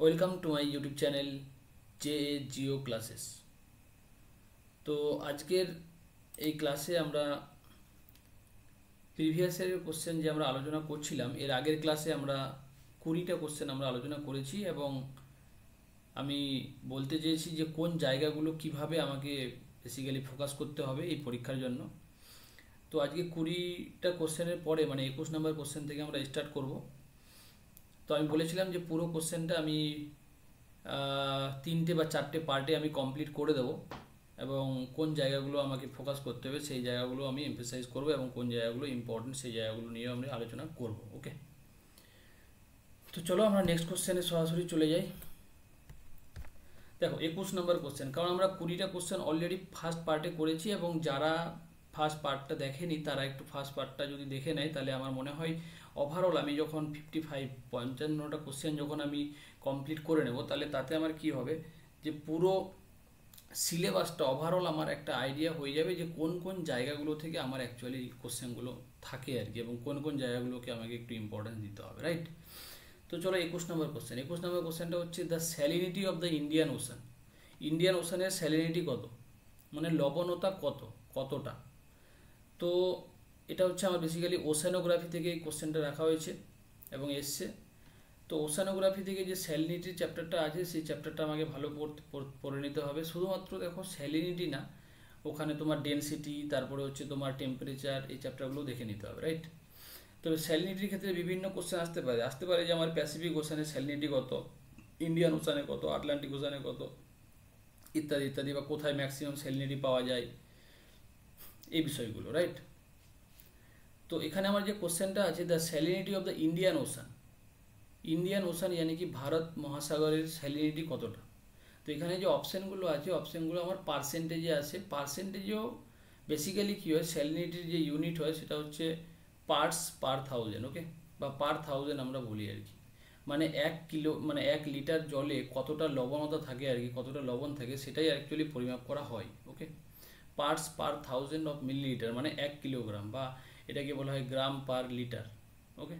Welcome to my YouTube channel J Jio classes. তো আজকের এই ক্লাসে আমরা প্রিভিয়াস ইয়ারের কোশ্চেন যে আমরা আলোচনা করছিলাম, এর আগের ক্লাসে আমরা 20টা কোশ্চেন আমরা আলোচনা করেছি এবং আমি বলতে চেয়েছি যে কোন জায়গাগুলো কিভাবে আমাকে বেসিক্যালি ফোকাস করতে হবে এই পরীক্ষার জন্য। তো আজকে 20টা কোশ্চেনের পরে মানে 21 নম্বর কোশ্চেন থেকে আমরা স্টার্ট করব। তো আমি বলেছিলাম যে পুরো কোশ্চেনটা আমি 3টে বা 4টে পার্টে আমি কমপ্লিট করে দেবো এবং কোন জায়গাগুলো আমাকে ফোকাস করতে হবে সেই জায়গাগুলো আমি এমফেসাইজ করব এবং কোন জায়গাগুলো ইম্পর্টেন্ট সেই জায়গাগুলো নিয়ে আমরা আলোচনা করব। ওকে, তো চলো আমরা নেক্সট কোশ্চেনে সরাসরি চলে যাই। দেখো 21 নম্বর কোশ্চেন, কারণ আমরা 20টা কোশ্চেন অলরেডি ফার্স্ট পার্টে করেছি এবং যারা ফার্স্ট পার্টটা দেখেনি তারা একটু ফার্স্ট পার্টটা যদি দেখে নেয় তাহলে আমার মনে হয় ওভারঅল আমি যখন 55টা কোশ্চেন যখন আমি কমপ্লিট করে নেব তাহলে তাতে আমার কি হবে যে পুরো সিলেবাসটা ওভারঅল আমার একটা আইডিয়া হয়ে যাবে যে কোন কোন জায়গাগুলো থেকে আমার অ্যাকচুয়ালি কোশ্চেনগুলো থাকে আর কি, এবং কোন কোন জায়গাগুলোকে আমাকে একটু ইম্পর্টেন্স দিতে হবে, রাইট? তো চলো 21 নম্বর কোশ্চেন। 21 নম্বর কোশ্চেনটা হচ্ছে the salinity of the Indian ocean. Indian ওশানের স্যালিনিটি কত, মানে লবণতা কতটা। তো এটা হচ্ছে আমার বেসিক্যালি ওশানোগ্রাফি থেকে এই কোশ্চেনটা রাখা হয়েছে এবং এসছে। তো ওশানোগ্রাফি থেকে যে স্যালিনিটির চ্যাপ্টারটা আছে সেই চ্যাপ্টারটা আমাকে ভালো পড়ে নিতে হবে। শুধুমাত্র দেখো স্যালিনিটি না, ওখানে তোমার ডেনসিটি, তারপরে হচ্ছে তোমার টেম্পারেচার, এই চ্যাপ্টারগুলো দেখে নিতে হবে, রাইট? তবে স্যালিনিটির ক্ষেত্রে বিভিন্ন কোশ্চেন আসতে পারে যে আমার প্যাসিফিক ওশানের স্যালিনিটি কত, ইন্ডিয়ান ওশানে কত, আটলান্টিক ওশানে কত, ইত্যাদি ইত্যাদি, বা কোথায় ম্যাক্সিমাম স্যালিনিটি পাওয়া যায়, এই বিষয়গুলো, রাইট? তো এখানে আমার যে কোশ্চেনটা আছে the salinity of the Indian ocean, Indian ocean यानी কি ভারত মহাসাগরের স্যালিনিটি কতটা। তো এখানে যে অপশানগুলো আছে অপশানগুলো আমার পার্সেন্টেজে আছে। পার্সেন্টেজেও বেসিক্যালি কী হয়, স্যালিনিটির যে ইউনিট হয় সেটা হচ্ছে পার্টস পার থাউজেন্ড, ওকে, বা পার থাউজেন্ড আমরা বলি আর কি। মানে 1 কিলো মানে 1 লিটার জলে কতটা লবণতা থাকে আর কি, কতটা লবণ থাকে সেটাই অ্যাকচুয়ালি পরিমাপ করা হয়, okay. Parts per thousand of millilitre মানে 1 কিলোগ্রাম, বা এটাকে বলা হয় গ্রাম পার লিটার, ওকে,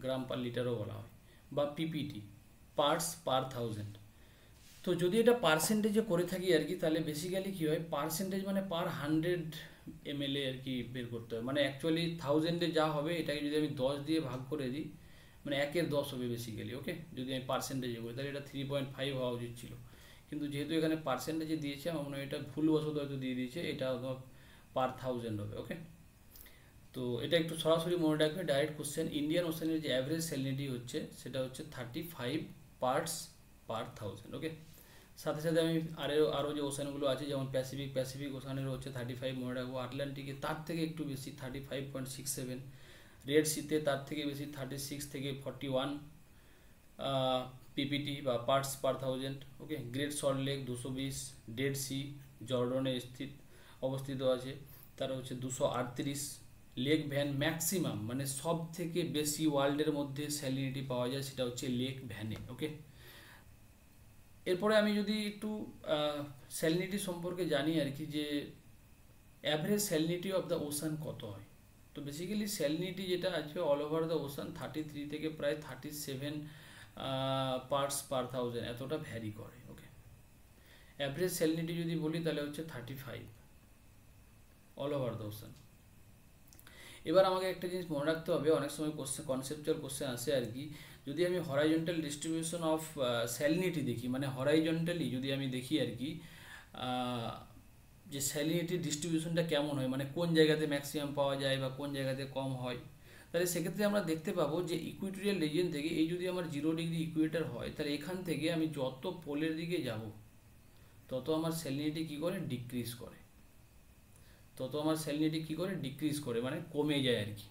গ্রাম পার লিটারও বলা হয়, বা পিপিটি, পার্টস পার থাউজেন্ড। তো যদি এটা পার্সেন্টেজে করে থাকি আর কি তাহলে বেসিক্যালি কী হয়, পার্সেন্টেজ মানে পার 100 ml আর কি বের করতে হয়। মানে অ্যাকচুয়ালি থাউজেন্ডে যা হবে এটাকে যদি আমি 10 দিয়ে ভাগ করে দিই মানে 1/10 হবে বেসিক্যালি, ওকে। যদি আমি পার্সেন্টেজে করি তাহলে এটা 3.5 হওয়া উচিত ছিল, কিন্তু যেহেতু এখানে পার্সেন্টেজে দিয়েছে আমার মনে হয় এটা ভুলবশত হয়তো দিয়ে দিয়েছে, এটা পার থাউজেন্ড হবে, ওকে। তো এটা একটু সরাসরি মনে রাখবে, ডাইরেক্ট কোশ্চেন। ইন্ডিয়ান ওশানের যে অ্যাভারেজ স্যালিনিটি হচ্ছে সেটা হচ্ছে 35 পার্টস পার থাউজেন্ড, ওকে। সাথে সাথে আমি আরও যে ওশানগুলো আছে যেমন প্যাসিফিক ওশানেরও হচ্ছে 35 মনে রাখবো, আটলান্টিকে তার থেকে একটু বেশি 35.67, রেড সিতে তার থেকে বেশি 36 থেকে 41 পিপিটি বা parts per thousand, okay. Great salt lake 220, dead sea জর্ডনে অবস্থিত আছে, তার হচ্ছে 238, লেক ভ্যান ম্যাক্সিমাম মানে সব থেকে বেশি ওয়ার্ল্ডের মধ্যে স্যালিনিটি পাওয়া যায় সেটা হচ্ছে লেক ভ্যানে, ওকে। এরপরে আমি যদি একটু স্যালিনিটি সম্পর্কে জানি আর কি, যে average salinity of the ocean কত হয়। তো বেসিক্যালি স্যালিনিটি যেটা আছে অল ওভার দ্য ওশান 33 থেকে প্রায় 37 পার্টস পার থাউজেন্ড এতটা ভ্যারি করে, ওকে। অ্যাভারেজ স্যালিনিটি যদি বলি তাহলে হচ্ছে 35 অল ওভার দ্য ওশান। এবার আমাকে একটা জিনিস মনে রাখতে হবে, অনেক সময় কনসেপচুয়াল কোশ্চেন আসে আর কি, যদি আমি হরাইজন্টাল ডিস্ট্রিবিউশন অফ স্যালিনিটি দেখি, মানে হরাইজন্টালি যদি আমি দেখি আর কি যে স্যালিনিটির ডিস্ট্রিবিউশনটা কেমন হয়, মানে কোন জায়গাতে ম্যাক্সিমাম পাওয়া যায় বা কোন জায়গাতে কম হয়, তাহলে সেক্ষেত্রে আমরা দেখতে পাবো যে ইকুইটোরিয়াল রিজিয়ন থেকে এই যদি আমার 0 ডিগ্রি ইকুয়েটার হয় তাহলে এখান থেকে আমি যত পোলের দিকে যাব তত আমার স্যালিনিটি কী করে ডিক্রিজ করে, ডিক্রিজ করে মানে কমে যায় আর কি।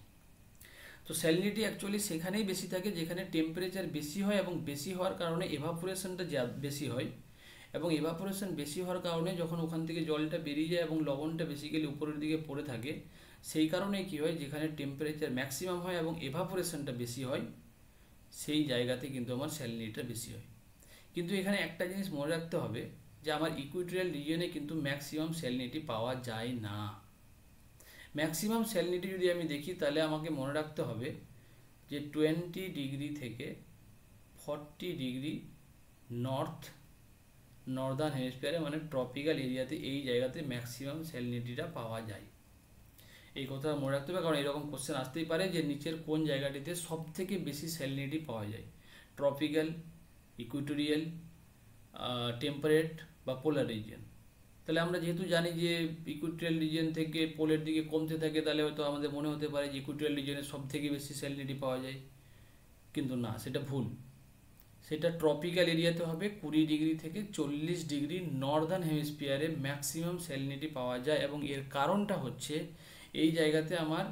তো স্যালিনিটি অ্যাকচুয়ালি সেখানেই বেশি থাকে যেখানে টেম্পারেচার বেশি হয়, এবং বেশি হওয়ার কারণে এভাপোরেশনটা বেশি হয়, এবং এভাপোরেশন বেশি হওয়ার কারণে যখন ওখান থেকে জলটা বেরিয়ে যায় এবং লবণটা বেসিক্যালি উপরের দিকে পড়ে থাকে, সেই কারণে কী হয়, যেখানে টেম্পারেচার ম্যাক্সিমাম হয় এবং এভাপোরেশনটা বেশি হয় সেই জায়গাতে কিন্তু আমার স্যালিনিটিটা বেশি হয়। কিন্তু এখানে একটা জিনিস মনে রাখতে হবে যে আমার ইকুইটোরিয়াল রিজিয়নে কিন্তু ম্যাক্সিমাম স্যালিনিটি পাওয়া যায় না। ম্যাক্সিমাম স্যালিনিটি যদি আমি দেখি তাহলে আমাকে মনে রাখতে হবে যে 20 ডিগ্রি থেকে 40 ডিগ্রি নর্দার্ন হেমিস্ফিয়ারে মানে ট্রপিক্যাল এরিয়াতে এই জায়গাতে ম্যাক্সিমাম স্যালিনিটিটা পাওয়া যায়। এই কথা মনে রাখতে হবে, কারণ এরকম কোশ্চেন আসতেই পারে যে নিচের কোন জায়গাটিতে সব থেকে বেশি স্যালিনিটি পাওয়া যায়, ট্রপিক্যাল, ইকুইটোরিয়াল, টেম্পারেট বা পোলার রিজিয়ন। তাহলে আমরা যেহেতু জানি যে ইকুইটোরিয়াল রিজিয়ন থেকে পোলের দিকে কমতে থাকে, তাহলে হয়তো আমাদের মনে হতে পারে যে ইকুইটোরিয়াল রিজিয়নে সব থেকে বেশি স্যালিনিটি পাওয়া যায়, কিন্তু না, সেটা ভুল। সেটা ট্রপিক্যাল এরিয়াতে হবে 20 ডিগ্রি থেকে 40 ডিগ্রি নর্দার্ন হেমিস্ফিয়ারে ম্যাক্সিমাম স্যালিনিটি পাওয়া যায়। এবং এর কারণটা হচ্ছে এই জায়গাতে আমার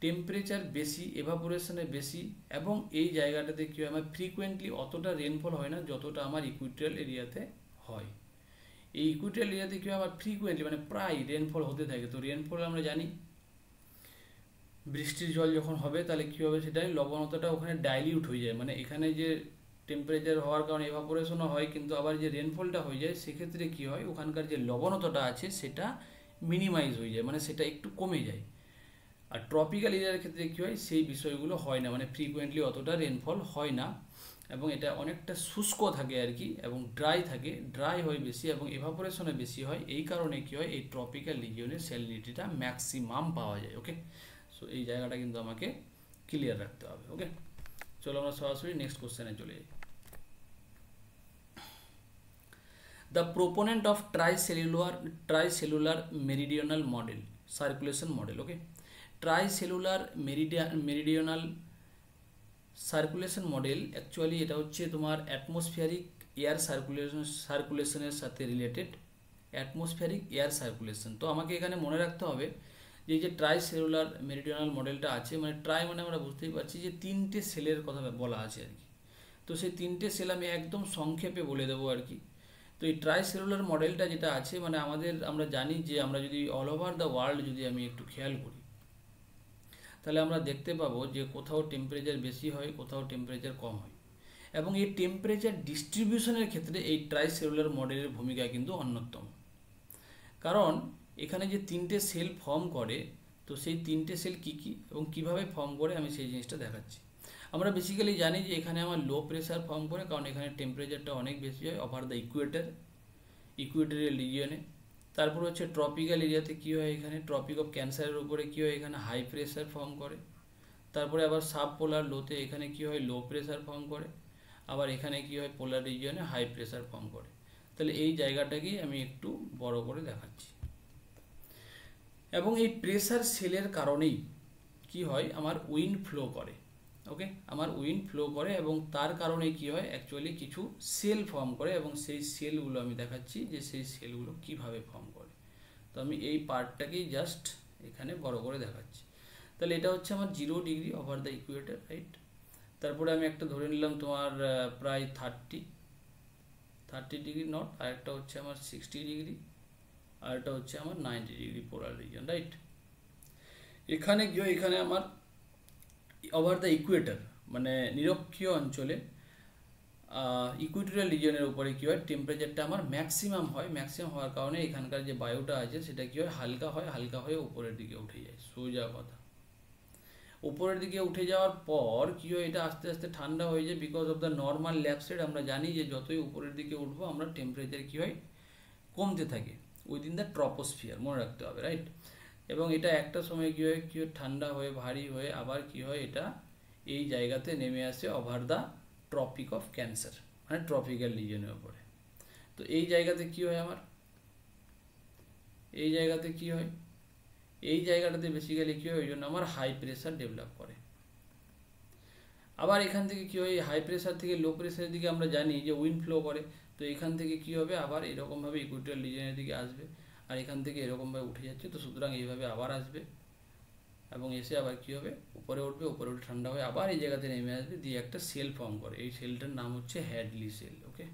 টেম্পারেচার বেশি, এভাপোরেশনে বেশি, এবং এই জায়গাটাতে কী হয়, আমার ফ্রিকুয়েন্টলি অতটা রেনফল হয় না যতটা আমার ইকুইটোরিয়াল এরিয়াতে হয়। এই ইকুইটোরিয়াল এরিয়াতে কী হয়, আমার ফ্রিকুয়েন্টলি মানে প্রায় রেনফল হতে থাকে। তো রেনফল আমরা জানি বৃষ্টির জল যখন হবে তাহলে কী হবে, সেটাই লবণতাটা ওখানে ডাইলিউট হয়ে যায়, মানে এখানে যে টেম্পারেচার হওয়ার কারণে এভাপোরেশনও হয়, কিন্তু আবার যে রেনফলটা হয়ে যায় সেক্ষেত্রে কী হয়, ওখানকার যে লবণতাটা আছে সেটা মিনিমাইজ হয়ে যায়, মানে সেটা একটু কমে যায়। আর ট্রপিক্যাল এরিয়ার ক্ষেত্রে কী হয়, সেই বিষয়গুলো হয় না, মানে ফ্রিকুয়েন্টলি অতটা রেনফল হয় না, এবং এটা অনেকটা শুষ্ক থাকে আর কি, এবং ড্রাই থাকে, ড্রাই হয় বেশি এবং এভাপোরেশনে বেশি হয়। এই কারণে কী হয়, এই ট্রপিক্যাল রিজিয়নের স্যালিনিটিটা ম্যাক্সিমাম পাওয়া যায়। ওকে, সো এই জায়গাটা কিন্তু আমাকে ক্লিয়ার রাখতে হবে। ওকে, চলো আমরা সরাসরি নেক্সট কোশ্চেনে চলে যাই। The proponent of tricellular meridional model, circulation model. Okay, tricellular meridional circulation model actually এটা হচ্ছে তোমার অ্যাটমসফিয়ারিক এয়ার সার্কুলেশনের সাথে রিলেটেড, অ্যাটমসফিয়ারিক এয়ার সার্কুলেশন। তো আমাকে এখানে মনে রাখতে হবে যে এই যে ট্রাইসেলুলার মেরিডিয়ানাল মডেলটা আছে, মানে ট্রাই মানে আমরা বুঝতেই পারছি যে 3টে সেলের কথা বলা আছে আর কি। তো সেই 3টে সেল আমি একদম সংক্ষেপে বলে দেবো আর কি। তো এই ট্রাইসেলুলার মডেলটা যেটা আছে, মানে আমরা জানি যে আমরা যদি অল ওভার দ্য ওয়ার্ল্ড যদি আমি একটু খেয়াল করি, তাহলে আমরা দেখতে পাবো যে কোথাও টেম্পারেচার বেশি হয়, কোথাও টেম্পারেচার কম হয়, এবং এই টেম্পারেচার ডিস্ট্রিবিউশনের ক্ষেত্রে এই ট্রাইসেলুলার মডেলের ভূমিকা কিন্তু অন্যতম। কারণ এখানে যে 3টে সেল ফর্ম করে, তো সেই 3টে সেল কী কী এবং কীভাবে ফর্ম করে আমি সেই জিনিসটা দেখাচ্ছি। আমরা বেসিক্যালি জানি যে এখানে আমার লো প্রেশার ফর্ম করে, কারণ এখানে টেম্পারেচারটা অনেক বেশি হয় ওভার দ্য ইকুয়েটরিয়াল রিজিয়নে। তারপর হচ্ছে ট্রপিক্যাল এরিয়াতে কী হয়, এখানে ট্রপিক অফ ক্যান্সারের উপরে কী হয়, এখানে হাই প্রেশার ফর্ম করে। তারপরে আবার সাব পোলার লোতে এখানে কী হয়, লো প্রেশার ফর্ম করে। আবার এখানে কী হয়, পোলার রিজিয়নে হাই প্রেশার ফর্ম করে। তাহলে এই জায়গাটাকেই আমি একটু বড় করে দেখাচ্ছি। এবং এই প্রেশার সেলের কারণেই কি হয়, আমার উইন্ড ফ্লো করে। ওকে, আমার উইন্ড ফ্লো করে এবং তার কারণে কি হয়, অ্যাকচুয়ালি কিছু সেল ফর্ম করে, এবং সেই সেলগুলো আমি দেখাচ্ছি যে সেই সেলগুলো কিভাবে ফর্ম করে। তো আমি এই পার্টটাকেই জাস্ট এখানে বড় করে দেখাচ্ছি। তাহলে এটা হচ্ছে আমার 0 degree over the Ecuador, right. তারপরে আমি একটা ধরে নিলাম তোমার প্রায় 30 ডিগ্রি নর্থ, আর একটা হচ্ছে আমার 60 ডিগ্রি, আর এটা হচ্ছে আমার 90 ডিগ্রি পোলার রিজন, রাইট। এখানে গিয়ে এখানে আমার ওভার দ্য ইকুয়েটর মানে নিরক্ষীয় অঞ্চলে ইকুইটোরিয়াল রিজনের উপরে কী হয়, টেম্পারেচারটা আমার ম্যাক্সিমাম হয়। ম্যাক্সিমাম হওয়ার কারণে এখানকার যে বায়ুটা আছে সেটা কী হয়, হালকা হয়ে উপরের দিকে উঠে যায়, সোজা কথা। উপরের দিকে উঠে যাওয়ার পর কী হয়, এটা আস্তে আস্তে ঠান্ডা হয়ে যায় বিকজ অফ দ্য নর্মাল ল্যাপসেট। আমরা জানি যে যতই উপরের দিকে উঠবো আমরা টেম্পারেচার কী হয়, কমতে থাকে উইদিন দ্য ট্রপোস্ফিয়ার, মনে রাখতে হবে, রাইট। এবং এটা একটা সময় কী হয়, ঠান্ডা হয়ে ভারী হয়ে আবার কী হয়, এটা এই জায়গাতে নেমে আসে over the tropic of cancer, মানে ট্রপিক্যাল রিজনের উপরে। তো এই জায়গাতে কী হয়, আমার এই জায়গাতে কী হয়, এই জায়গাটাতে বেসিক্যালি কী হয়, ওই জন্য আমার হাই প্রেশার ডেভেলপ করে। আবার এখান থেকে কী হয়, হাই প্রেশার থেকে লো প্রেশারের দিকে আমরা জানি যে উইন্ড ফ্লো করে। তো এখান থেকে কী হবে, আবার এরকমভাবে ইকুইটোরিয়াল রিজনের দিকে আসবে, আর এখান থেকে এরকমভাবে উঠে যাচ্ছে। তো সুতরাং এইভাবে আবার আসবে এবং এসে আবার কী হবে, উপরে উঠবে, উপরে উঠে ঠান্ডা হয়ে আবার এই জায়গাতে নেমে আসবে, দিয়ে একটা সেল ফর্ম করে। এই সেলটার নাম হচ্ছে হ্যাডলি সেল। ওকে,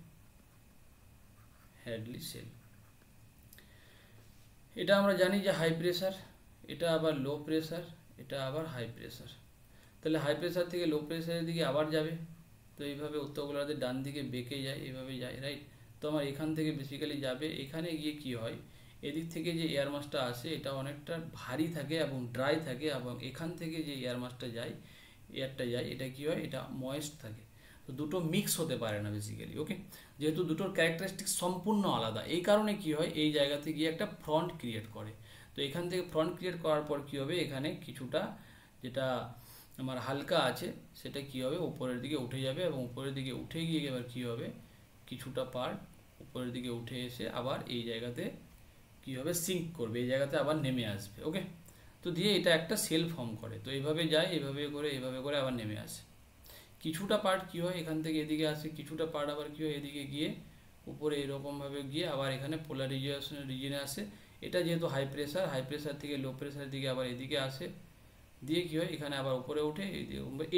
হ্যাডলি সেল। এটা আমরা জানি যে হাই প্রেশার, এটা আবার লো প্রেশার, এটা আবার হাই প্রেশার। তাহলে হাই প্রেশার থেকে লো প্রেশারের দিকে আবার যাবে। তো এইভাবে উত্তর গোলার্ধের ডান দিকে বেঁকে যায়, এইভাবে যায়, রাইট। তো আমার এখান থেকে বেসিক্যালি যাবে, এখানে গিয়ে কি হয়, এদিক থেকে যে এয়ার মাসটা আসে এটা অনেকটা ভারী থাকে এবং ড্রাই থাকে, এবং এখান থেকে যে এয়ার মাসটা যায়, এয়ারটা যায়, এটা কি হয়, এটা ময়েস্ট থাকে। তো তো দুটো মিক্স হতে পারে না বেসিক্যালি, ওকে। যেহেতু দুটোর ক্যারেক্টারিস্টিক সম্পূর্ণ আলাদা, এই কারণে কি হয় এই জায়গাতে গিয়ে একটা ফ্রন্ট ক্রিয়েট করে। তো এখান থেকে ফ্রন্ট ক্রিয়েট করার পর কি হবে, এখানে কিছুটা যেটা আমার হালকা আছে সেটা কি হবে উপরের দিকে উঠে যাবে, এবং উপরের দিকে উঠে গিয়ে এবার কি হবে কিছুটা পার্ট উপরের দিকে উঠে এসে আবার এই জায়গাতে কি হবে সিঙ্ক করবে, এই জায়গাতে আবার নেমে আসবে, ওকে। তো দিয়ে এটা একটা সেল ফর্ম করে, তো এইভাবে যায় এইভাবে করে আবার নেমে আসে। কিছুটা পার্ট কি হয় এখান থেকে এদিকে আসে, কিছুটা পার্ট আবার কি হয় এদিকে গিয়ে উপরে এরকমভাবে গিয়ে আবার এখানে পোলারাইজেশন রিজনে আসে। এটা যেহেতু হাই প্রেসার থেকে লো প্রেসারের দিকে আবার এদিকে আসে, দিয়ে কি হয় এখানে আবার উপরে ওঠে,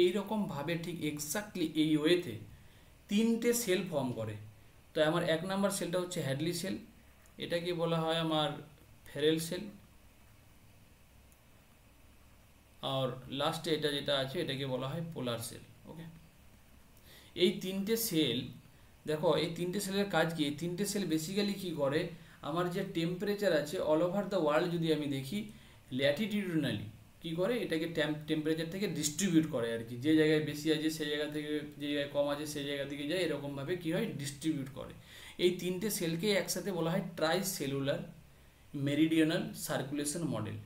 এইরকমভাবে ঠিক এক্স্যাক্টলি এই ওয়েতে তিনটে সেল ফর্ম করে। তো আমার 1 নাম্বার সেলটা হচ্ছে হ্যাডলি সেল, এটাকে বলা হয় আমার ফেরেল সেল, আর লাস্টে এটা যেটা আছে এটাকে বলা হয় পোলার সেল, ওকে। এই তিনটে সেল, দেখো এই তিনটে সেলের কাজ কি, এই তিনটে সেল বেসিক্যালি কি করে, আমার যে টেম্পারেচার আছে অল ওভার দ্য ওয়ার্ল্ড যদি আমি দেখি ল্যাটিটিউডনালি কি করে এটাকে টেম্পারেচার থেকে ডিস্ট্রিবিউট করে আর কি, যে জায়গায় বেশি আছে সেই জায়গা থেকে, যে জায়গায় কম আছে সেই জায়গা থেকে যায়, এরকমভাবে কি হয় ডিস্ট্রিবিউট করে। এই তিনটে সেলকে একসাথে বলা হয় ট্রাই সেলুলার মেরিডিয়ানাল সার্কুলেশন মডেল।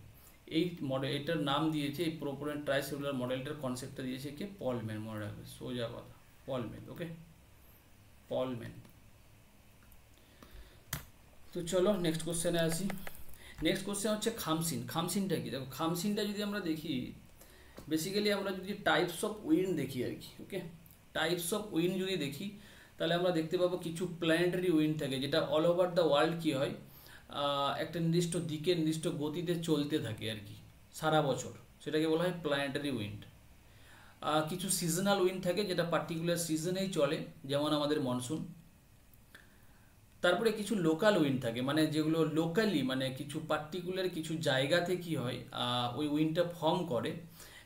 এই মডেল এটার নাম দিয়েছে, এই প্রোপোনেন্ট ট্রাই সেলুলার মডেলটার কনসেপ্টটা দিয়েছে কে, পলম্যান, মনে রাখবে সোজা কথা, পলম্যান, ওকে, পলম্যান। তো চলো নেক্সট কোশ্চেনে আসি। নেক্সট কোশ্চেন হচ্ছে খামসিন। খামসিনটা কি, দেখো খামসিনটা যদি আমরা দেখি বেসিক্যালি আমরা যদি টাইপস অফ উইন্ড দেখি আর কি, ওকে, টাইপস অফ উইন্ড যদি দেখি তাহলে আমরা দেখতে পাবো কিছু প্ল্যানেটারি উইন্ড থাকে যেটা অল ওভার দ্য ওয়ার্ল্ড কি হয় একটা নির্দিষ্ট দিকে নির্দিষ্ট গতিতে চলতে থাকে আর কি সারা বছর, সেটাকে বলা হয় প্ল্যানেটারি উইন্ড। কিছু সিজনাল উইন্ড থাকে যেটা পার্টিকুলার সিজনেই চলে, যেমন আমাদের মনসুন। তারপরে কিছু লোকাল উইন্ড থাকে, মানে যেগুলো লোকালি মানে কিছু পার্টিকুলার কিছু জায়গাতে কি হয় ওই উইন্ডটা ফর্ম করে,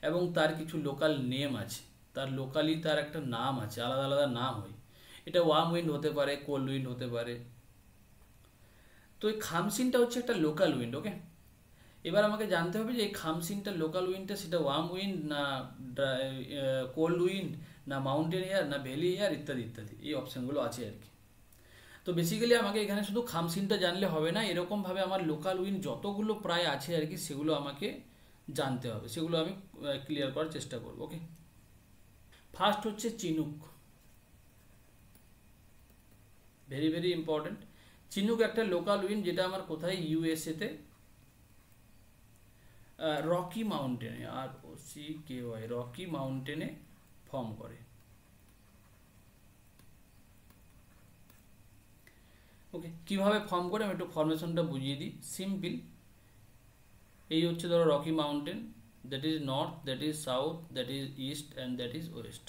এবং তার কিছু লোকাল নেম আছে, তার লোকালি তার একটা নাম আছে, আলাদা আলাদা নাম হয়। এটা ওয়ার্ম উইন্ড হতে পারে, কোল্ড উইন্ড হতে পারে। তো এই খামসিনটা হচ্ছে একটা লোকাল উইন্ড, ওকে। এবার আমাকে জানতে হবে যে এই খামসিনটা লোকাল উইন্ডটা সেটা ওয়ার্ম উইন্ড না কোল্ড উইন্ড না মাউন্টেন এয়ার না ভ্যালি এয়ার ইত্যাদি ইত্যাদি, এই অপশানগুলো আছে আর কি। তো বেসিক্যালি আমাকে এখানে শুধু খামসিনটা জানলে হবে না, এরকমভাবে আমার লোকাল উইন্ড যতগুলো প্রায় আছে আর কি সেগুলো আমাকে জানতে হবে, সেগুলো আমি ক্লিয়ার করার চেষ্টা করব, ওকে। ফার্স্ট হচ্ছে চিনুক, ভেরি ভেরি ইম্পর্টেন্ট। চিনুক একটা লোকাল উইন্ড যেটা আমার কোথায় ইউএসএতে রকি মাউন্টেনে, ROCKY রকি মাউন্টেনে ফর্ম করে, ওকে। কীভাবে ফর্ম করে আমি একটু ফর্মেশনটা বুঝিয়ে দিই, সিম্পল। এই হচ্ছে ধরো Rocky mountain, that is north, that is south, that is east and that is West.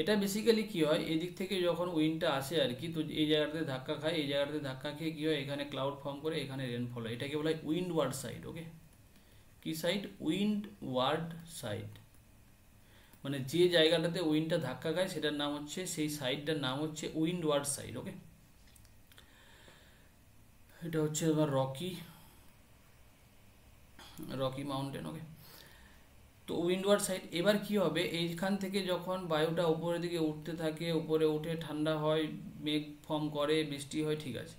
এটা বেসিক্যালি কী হয় এদিক থেকে যখন উইন্ডটা আসে আর কি, তো এই জায়গাটাতে ধাক্কা খায়, এই জায়গাটাতে ধাক্কা খেয়ে কী হয় এখানে ক্লাউড ফর্ম করে, এখানে রেনফল হয়, এটাকে বলা হয় উইন্ডওয়ার্ড সাইড, ওকে। কি সাইড, উইন্ডওয়ার্ড সাইড, মানে যে জায়গাটাতে উইন্ডটা ধাক্কা খায় সেটার নাম হচ্ছে, সেই সাইডটার নাম হচ্ছে উইন্ডওয়ার্ড সাইড, ওকে। এটা হচ্ছে তোমার রকি মাউন্টেন, ওকে। তো উইন্ডওয়ার্ড সাইড, এবার কি হবে এইখান থেকে যখন বায়ুটা উপরের দিকে উঠতে থাকে, উপরে উঠে ঠান্ডা হয়, মেঘ ফর্ম করে, বৃষ্টি হয়, ঠিক আছে।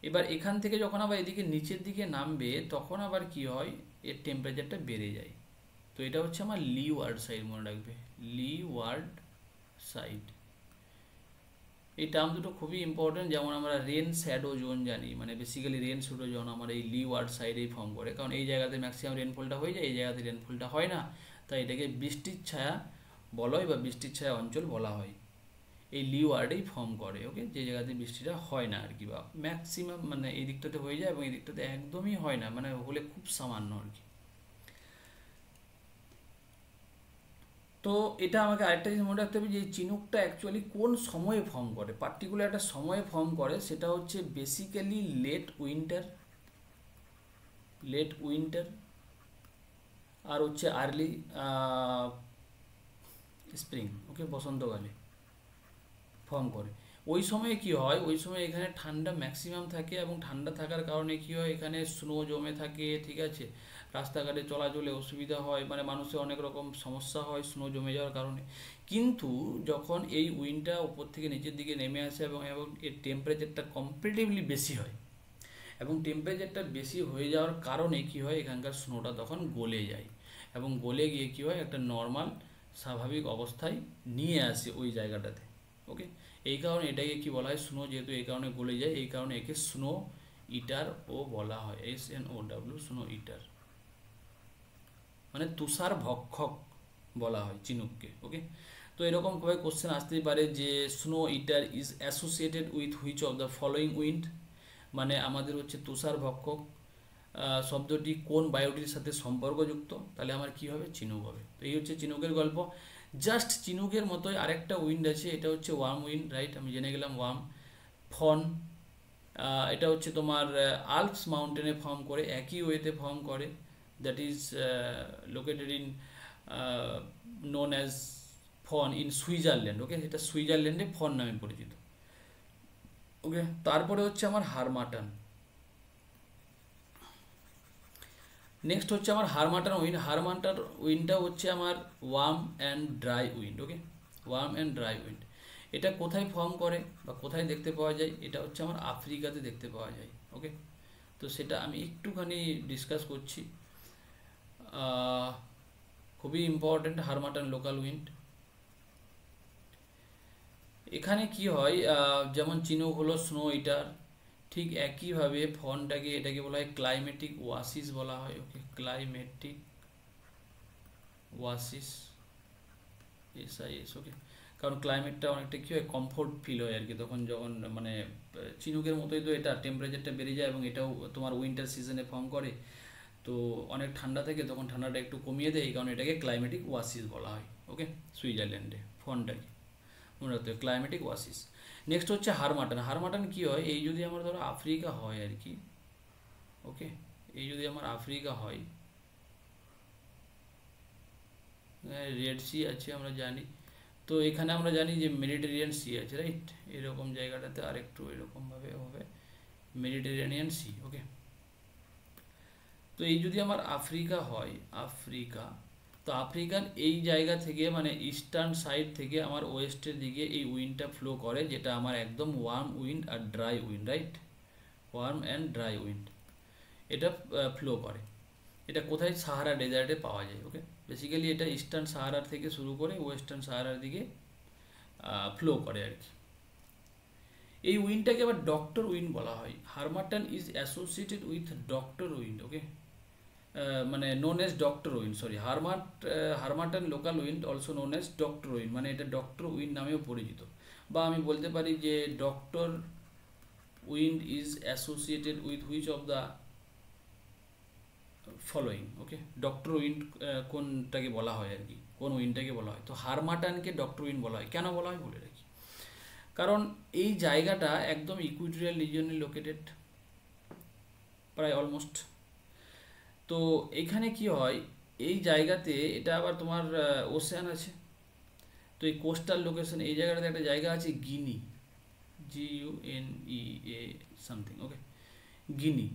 এবার এখান থেকে যখন আবার এদিকে নিচের দিকে নামবে তখন আবার কি হয় এর টেম্পারেচারটা বেড়ে যায়। তো এটা হচ্ছে আমার লিওয়ার্ড সাইড, মনে রাখবে, লিওয়ার্ড সাইড। এই টার্ম দুটো খুবই ইম্পর্টেন্ট, যেমন আমরা রেন শ্যাডো জোন জানি, মানে বেসিক্যালি রেন শ্যাডো জোন আমার এই লিওয়ার্ড সাইডেই ফর্ম করে, কারণ এই জায়গাতে ম্যাক্সিমাম রেনফলটা হয়ে যায়, এই জায়গাতে রেনফলটা হয় না, তাই এটাকে বৃষ্টির ছায়া বলা হয় বা বৃষ্টির ছায়া অঞ্চল বলা হয়। এই লিওয়ার্ডেই ফর্ম করে, ওকে, যে জায়গাতে বৃষ্টিটা হয় না আর কি, বা ম্যাক্সিমাম মানে এই দিকটাতে হয়ে যায় এবং এই দিকটাতে একদমই হয় না, মানে হলে খুব সামান্য আর কি। তো এটা আমাকে আরেকটা জিনিস মনে রাখতে হবে যে এই চিনুকটা অ্যাকচুয়ালি কোন সময়ে ফর্ম করে, পার্টিকুলার একটা সময়ে ফর্ম করে, সেটা হচ্ছে বেসিক্যালি লেট উইন্টার আর হচ্ছে আর্লি স্প্রিং, ওকে, বসন্তকালে ফর্ম করে। ওই সময়ে কি হয়, ওই সময় এখানে ঠান্ডা ম্যাক্সিমাম থাকে এবং ঠান্ডা থাকার কারণে কি হয়, এখানে স্নো জমে থাকে, ঠিক আছে, রাস্তাঘাটে চলাচলে অসুবিধা হয়, মানে মানুষের অনেক রকম সমস্যা হয় স্নো জমে যাওয়ার কারণে। কিন্তু যখন এই উইন্ডটা উপর থেকে নিচের দিকে নেমে আসে এবং এবং এর টেম্পারেচারটা কম্পারেটিভলি বেশি হয়, এবং টেম্পারেচারটা বেশি হয়ে যাওয়ার কারণে কি হয়, এখানকার স্নোটা তখন গলে যায় এবং গলে গিয়ে কি হয়, একটা নর্মাল স্বাভাবিক অবস্থায় নিয়ে আসে ওই জায়গাটাতে। ওকে, এই কারণে এটাকে কি বলা হয়, স্নো যেহেতু এই কারণে গলে যায়, এই কারণে একে স্নো ইটার ও বলা হয়, SNOW, স্নো ইটার, মানে তুষার ভক্ষক বলা হয় চিনুককে। ওকে, তো এরকম ভাবে কোশ্চেন আসতেই পারে যে snow eater is associated with which of the following wind, মানে আমাদের হচ্ছে তুষার ভক্ষক শব্দটি কোন বায়ুটির সাথে সম্পর্কযুক্ত, তাহলে আমার কি হবে, চিনুক হবে। তো এই হচ্ছে চিনুকের গল্প। জাস্ট চিনুকের মতোই আরেকটা উইন্ড আছে, এটা হচ্ছে ওয়ার্ম উইন্ড, রাইট, আমি জেনে গেলাম ওয়ার্ম। ফন, এটা হচ্ছে তোমার আল্পস মাউন্টেনে ফর্ম করে, একই ওয়েতে ফর্ম করে, that is located in known as foehn in Switzerland. Okay, এটা সুইজারল্যান্ডে ফন নামে পরিচিত। ওকে, তারপরে হচ্ছে আমার হারমাটান। নেক্সট হচ্ছে আমার হারমাটান উইন্ড। হারমাটান উইন্ডটা হচ্ছে আমার warm and dry wind. Okay, worm and dry wind, এটা কোথায় ফর্ম করে বা কোথায় দেখতে পাওয়া যায়, এটা হচ্ছে আমার আফ্রিকাতে দেখতে পাওয়া যায়। ওকে, তো সেটা আমি একটুখানি ডিসকাস করছি। খুবই ইম্পর্ট্যান্ট হারমাটান লোকাল উইন্ড। এখানে কি হয়, যেমন চিনুক হলো স্নো ইটার, ঠিক একইভাবে ফনটাকে, এটাকে বলা হয় ক্লাইমেটিক ওয়াসিস বলা হয়। ওকে, ক্লাইমেটিক ওয়াসিস, SIS। ওকে, কারণ ক্লাইমেটটা অনেকটা কী হয়, কমফোর্ট ফিল হয় আর কি, তখন যখন মানে চিনুকের মতোই তো এটা, টেম্পারেচারটা বেড়ে যায় এবং এটাও তোমার উইন্টার সিজনে ফর্ম করে, তো অনেক ঠান্ডা থাকে, তখন ঠান্ডাটা একটু কমিয়ে দেয়, এই কারণে এটাকে ক্লাইমেটিক ওয়াসিস বলা হয়। ওকে, সুইজারল্যান্ডে ফনটাকে মনে রাখতে হবে, ক্লাইমেটিক ওয়াসিস। নেক্সট হচ্ছে হারমাটান। হারমাটান কী হয়, এই যদি আমার ধরো আফ্রিকা হয় আর কি, ওকে, এই যদি আমার আফ্রিকা হয়, রেড সি আছে আমরা জানি, তো এখানে আমরা জানি যে মেডিটেরিয়ান সি আছে, রাইট, এরকম জায়গাটাতে আরেকটু এরকমভাবে হবে মেডিটেরিয়ানিয়ান সি। ওকে, তো এই যদি আমার আফ্রিকা হয়, আফ্রিকা, তো আফ্রিকার এই জায়গা থেকে মানে ইস্টার্ন সাইড থেকে আমার ওয়েস্টের দিকে এই উইন্ডটা ফ্লো করে, যেটা আমার একদম ওয়ার্ম উইন্ড আর dry wind, right, warm and dry wind, এটা ফ্লো করে। এটা কোথায়, সাহারা ডেজার্টে পাওয়া যায়। ওকে, বেসিক্যালি এটা ইস্টার্ন সাহারার থেকে শুরু করে ওয়েস্টার্ন সাহারার দিকে ফ্লো করে আর কি। এই উইন্ডটাকে আবার ডক্টর উইন্ড বলা হয়। Harmattan is associated with doctor wind. Okay, মানে known as doctor wind, sorry, harmattan local wind also known as doctor wind, মানে এটা ডক্টর উইন্ড নামেও পরিচিত, বা আমি বলতে পারি যে doctor wind is associated with which of the following. Okay, doctor wind কোনটাকে বলা হয় আর কি, কোন উইন্ডটাকে বলা হয়, তো হারমাটানকে ডক্টর উইন্ড বলা হয়। কেন বলা হয় বলে রাখি, কারণ এই জায়গাটা একদম ইকুইটোরিয়াল রিজিয়নে লোকেটেড, প্রায় অলমোস্ট। তো এখানে কি হয়, এই জায়গাতে এটা আবার তোমার ওশেয়ান আছে, তো এই কোস্টাল লোকেশন, এই জায়গাটাতে একটা জায়গা আছে গিনি, GUNEA সামথিং। ওকে, গিনি,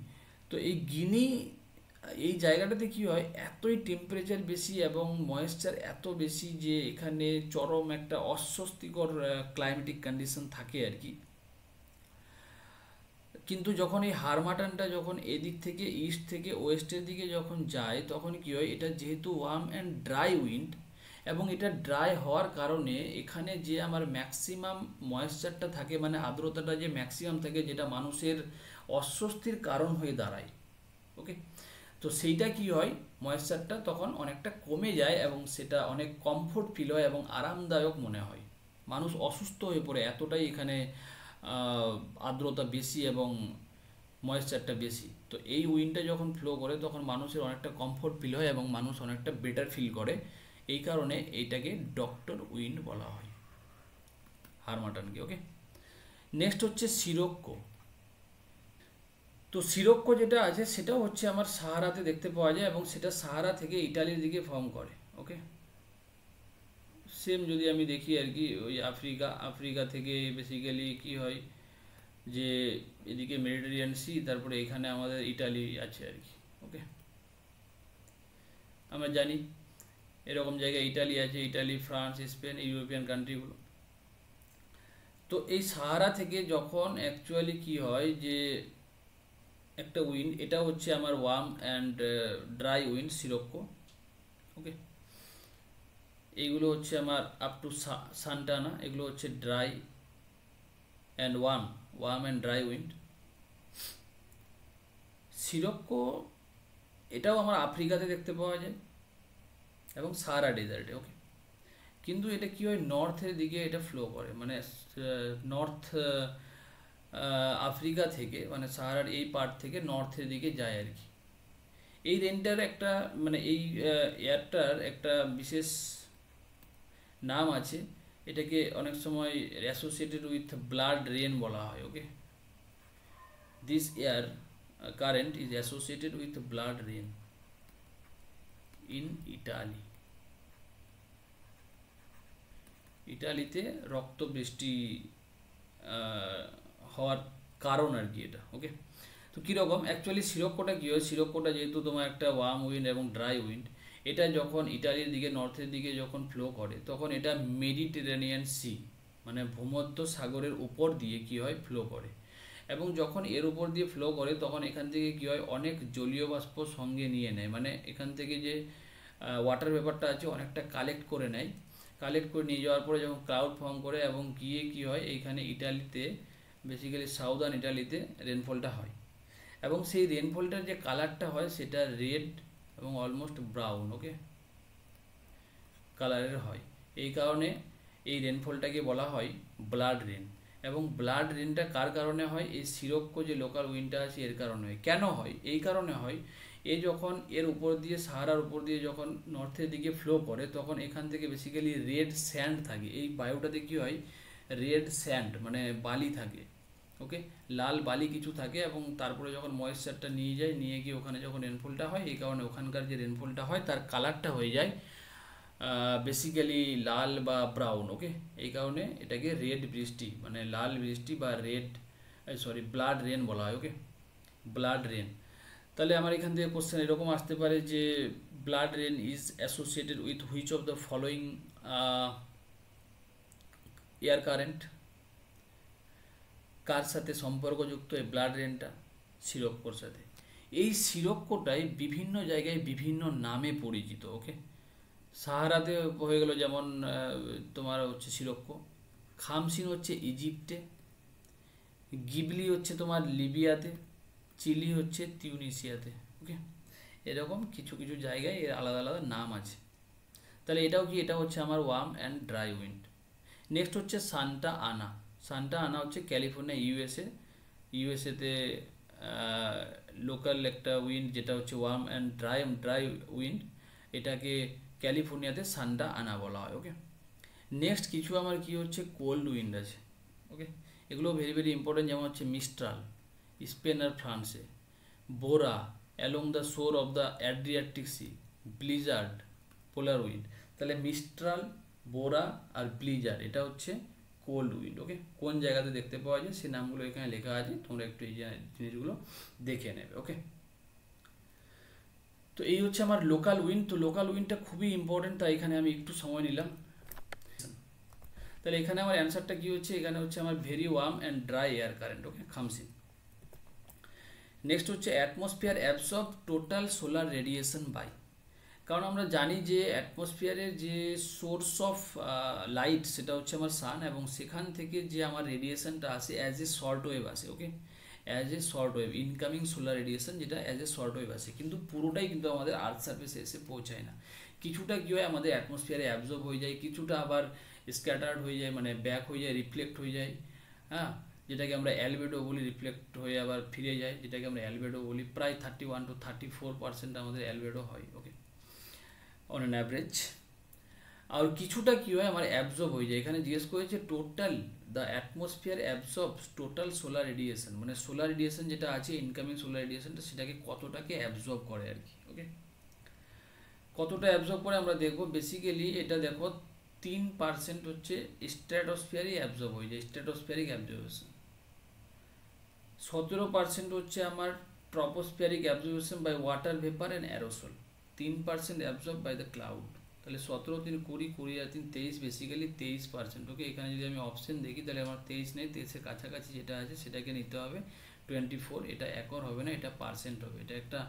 তো এই গিনি, এই জায়গাটাতে কি হয়, এতই টেম্পারেচার বেশি এবং ময়েশ্চার এত বেশি যে এখানে চরম একটা অস্বস্তিকর ক্লাইমেটিক কন্ডিশন থাকে আর কি। কিন্তু যখন এই হারমাটানটা যখন এদিক থেকে ইস্ট থেকে ওয়েস্টের দিকে যখন যায়, তখন কি হয়, এটা যেহেতু ওয়ার্ম অ্যান্ড ড্রাই উইন্ড, এবং এটা ড্রাই হওয়ার কারণে এখানে যে আমার ম্যাক্সিমাম ময়েশ্চারটা থাকে, মানে আর্দ্রতাটা যে ম্যাক্সিমাম থাকে, যেটা মানুষের অস্বস্তির কারণ হয়ে দাঁড়ায়। ওকে, তো সেইটা কি হয়, ময়েশ্চারটা তখন অনেকটা কমে যায় এবং সেটা অনেক কমফোর্ট ফিল হয় এবং আরামদায়ক মনে হয়, মানুষ অসুস্থ হয়ে পড়ে, এতটাই এখানে আর্দ্রতা বেশি এবং ময়েশ্চারটা বেশি। তো এই উইন্ডটা যখন ফ্লো করে তখন মানুষের অনেকটা কমফোর্ট ফিল হয় এবং মানুষ অনেকটা বেটার ফিল করে, এই কারণে এইটাকে ডক্টর উইন্ড বলা হয়, হারমাটানকে। ওকে, নেক্সট হচ্ছে সিরোক্কো। তো সিরোক্কো যেটা আছে সেটাও হচ্ছে আমার সাহারাতে দেখতে পাওয়া যায় এবং সেটা সাহারা থেকে ইটালির দিকে ফর্ম করে। ওকে, সেম যদি আমি দেখি আর কি, ওই আফ্রিকা থেকে বেসিক্যালি কি হয় যে এদিকে মেডিটেরিয়ান সি, তারপরে এখানে আমাদের ইটালি আছে আর কি। ওকে, আমরা জানি এরকম জায়গায় ইটালি আছে, ইটালি, ফ্রান্স, স্পেন, ইউরোপিয়ান কান্ট্রিগুলো। তো এই সাহারা থেকে যখন অ্যাকচুয়ালি কি হয় যে একটা উইন্ড, এটা হচ্ছে আমার warm and dry wind sirocco. Okay, এইগুলো হচ্ছে আমার আপ টু সান্টানা, এগুলো হচ্ছে dry and warm and dry wind. Sirocco এটাও আমার আফ্রিকাতে দেখতে পাওয়া যায় এবং সাহারা ডেজার্টে। ওকে, কিন্তু এটা কি হয়, নর্থের দিকে এটা ফ্লো করে, মানে নর্থ আফ্রিকা থেকে, মানে সাহারার এই পার্ট থেকে নর্থের দিকে যায় আর কি। এই রেনটার একটা, মানে এই এয়ারটার একটা বিশেষ নাম আছে, এটাকে অনেক সময় অ্যাসোসিয়েটেড উইথ ব্লাড রেন বলা হয়। Okay, this air current is associated with blood rain in Italy. ইটালিতে রক্ত বৃষ্টি হওয়ার কারণ আর কি এটা। ওকে, তো কীরকম অ্যাকচুয়ালি সিরক্কোটা কী হয়, সিরক্কোটা যেহেতু তোমার একটা ওয়ার্ম উইন্ড এবং ড্রাই উইন্ড, এটা যখন ইটালির দিকে নর্থের দিকে যখন ফ্লো করে তখন এটা মেডিটেরেনিয়ান সি, মানে ভূমধ্য সাগরের উপর দিয়ে কী হয়, ফ্লো করে। এবং যখন এর উপর দিয়ে ফ্লো করে তখন এখান থেকে কী হয়, অনেক জলীয় বাষ্প সঙ্গে নিয়ে নেয়, মানে এখান থেকে যে ওয়াটার পেপারটা আছে অনেকটা কালেক্ট করে নেয়। কালেক্ট করে নিয়ে যাওয়ার পরে যখন ক্লাউড ফর্ম করে এবং গিয়ে কী হয়, এইখানে ইটালিতে বেসিক্যালি সাউদার্ন ইটালিতে রেনফলটা হয়। এবং সেই রেনফলটার যে কালারটা হয় সেটা রেড এবং অলমোস্ট ব্রাউন, ওকে, কালারের হয়। এই কারণে এই রেনফলটাকে বলা হয় ব্লাড রেন। এবং ব্লাড রেনটা কার কারণে হয়, এই সিরক্কো যে লোকাল উইন্ডটা আছে এর কারণে হয়। কেন হয়, এই কারণে হয়, এ যখন এর উপর দিয়ে, সাহারার উপর দিয়ে যখন নর্থের দিকে ফ্লো করে তখন এখান থেকে বেসিক্যালি রেড স্যান্ড থাকে। এই বায়ুটাতে কী হয়, রেড স্যান্ড মানে বালি থাকে। ওকে, লাল বালি কিছু থাকে এবং তারপরে যখন ময়েশ্চারটা নিয়ে যায়, নিয়ে গিয়ে ওখানে যখন রেনফলটা হয়, এই কারণে ওখানকার যে রেনফলটা হয় তার কালারটা হয়ে যায় বেসিক্যালি লাল বা ব্রাউন। ওকে, এই কারণে এটাকে রেড বৃষ্টি, মানে লাল বৃষ্টি বা ব্লাড রেন বলা হয়। Okay, blood rain. তাহলে আমার এখান থেকে কোশ্চেন এরকম আসতে পারে যে blood rain is associated with which of the following air current, কার সাথে সম্পর্কযুক্ত এই ব্লাড রেনটা, সিরক্কোর সাথে। এই সিরক্কোটাই বিভিন্ন জায়গায় বিভিন্ন নামে পরিচিত। ওকে, সাহারাতে হয়ে গেল যেমন তোমার হচ্ছে সিরক্কো, খামসিন হচ্ছে ইজিপ্টে, গিবলি হচ্ছে তোমার লিবিয়াতে, চিলি হচ্ছে তিউনিসিয়াতে। ওকে, এরকম কিছু কিছু জায়গায় এর আলাদা আলাদা নাম আছে। তাহলে এটাও কি, এটা হচ্ছে আমার warm and dry wind. Next হচ্ছে সান্টা আনা। সান্টা আনা হচ্ছে ক্যালিফোর্নিয়া, ইউএসএতে লোকাল একটা উইন্ড, যেটা হচ্ছে ওয়ার্ম অ্যান্ড ড্রাই উইন্ড। এটাকে ক্যালিফোর্নিয়াতে সান্টা আনা বলা হয়। ওকে, নেক্সট কিছু আমার কি হচ্ছে কোল্ড উইন্ড আছে। ওকে, এগুলো ভেরি ভেরি ইম্পর্টেন্ট, যেমন হচ্ছে মিস্ট্রাল, স্পেন আর ফ্রান্সে, bora along the shore of the Adriatic sea, blizzard, polar wind. তাহলে মিস্ট্রাল, বোরা আর ব্লিজার্ড এটা হচ্ছে কোল্ড উইন্ড। ওকে, কোন জায়গাতে দেখতে পাওয়া যায় সেই নামগুলো এখানে লেখা আছে, তোমরা একটু এই জিনিসগুলো দেখে নেবে। ওকে, তো এই হচ্ছে আমার লোকাল উইন্ড। তো লোকাল উইন্ডটা খুবই ইম্পর্টেন্ট, তাই এখানে আমি একটু সময় নিলাম। তাহলে এখানে আমার অ্যান্সারটা কি হচ্ছে, এখানে হচ্ছে আমার very warm and dry air current. Okay, khamsin. Next হচ্ছে atmosphere absorb total solar radiation by. কারণ আমরা জানি যে অ্যাটমসফিয়ারের যে সোর্স অফ লাইট সেটা হচ্ছে আমার সান, এবং সেখান থেকে যে আমার রেডিয়েশনটা আসে অ্যাজ এ শর্ট ওয়েভ আসে। Okay, as a short wave, incoming solar radiation যেটা অ্যাজ এ শর্ট ওয়েভ আসে, কিন্তু পুরোটাই কিন্তু আমাদের আর্থ সার্ফেসে এসে পৌঁছায় না। কিছুটা কী হয়, আমাদের অ্যাটমসফিয়ারে অ্যাবজর্ব হয়ে যায়, কিছুটা আবার স্ক্যাটার্ড হয়ে যায়, মানে ব্যাক হয়ে যায়, রিফ্লেক্ট হয়ে যায়। হ্যাঁ, যেটাকে আমরা অ্যালবেডো বলি, রিফ্লেক্ট হয়ে আবার ফিরে যায়, যেটাকে আমরা অ্যালবেডো বলি। প্রায় 31 to 34% আমাদের অ্যালবেডো হয়। Okay, on an average. আর কিছুটা কী হয়, আমার অ্যাবজর্ব হয়ে যায়। এখানে জিজ্ঞেস করেছে total the atmosphere অ্যাবজর্বস total solar radiation, মানে সোলার রেডিয়েশন যেটা আছে, ইনকামিং সোলার রেডিয়েশনটা, সেটাকে কতটাকে অ্যাবজর্ব করে আর কি। ওকে, কতটা অ্যাবজর্ব করে আমরা দেখব। বেসিক্যালি এটা দেখো 3% হচ্ছে স্ট্র্যাটোস্ফিয়ারই অ্যাবজর্ব হয়ে যায়, স্ট্র্যাটোস্ফিয়ারিক অ্যাবজর্বেশন। 17% হচ্ছে আমার tropospheric absorption by water vapour and aerosol. 3% absorb by the cloud. তাহলে 17, 3, 20, 20 আর 3, 23, বেসিক্যালি 23%। ওকে, এখানে যদি আমি অপশন দেখি তাহলে আমার 23 নেই, 23-এর কাছাকাছি যেটা আছে সেটাকে নিতে হবে 24। এটা একর হবে না, এটা পার্সেন্ট হবে, এটা একটা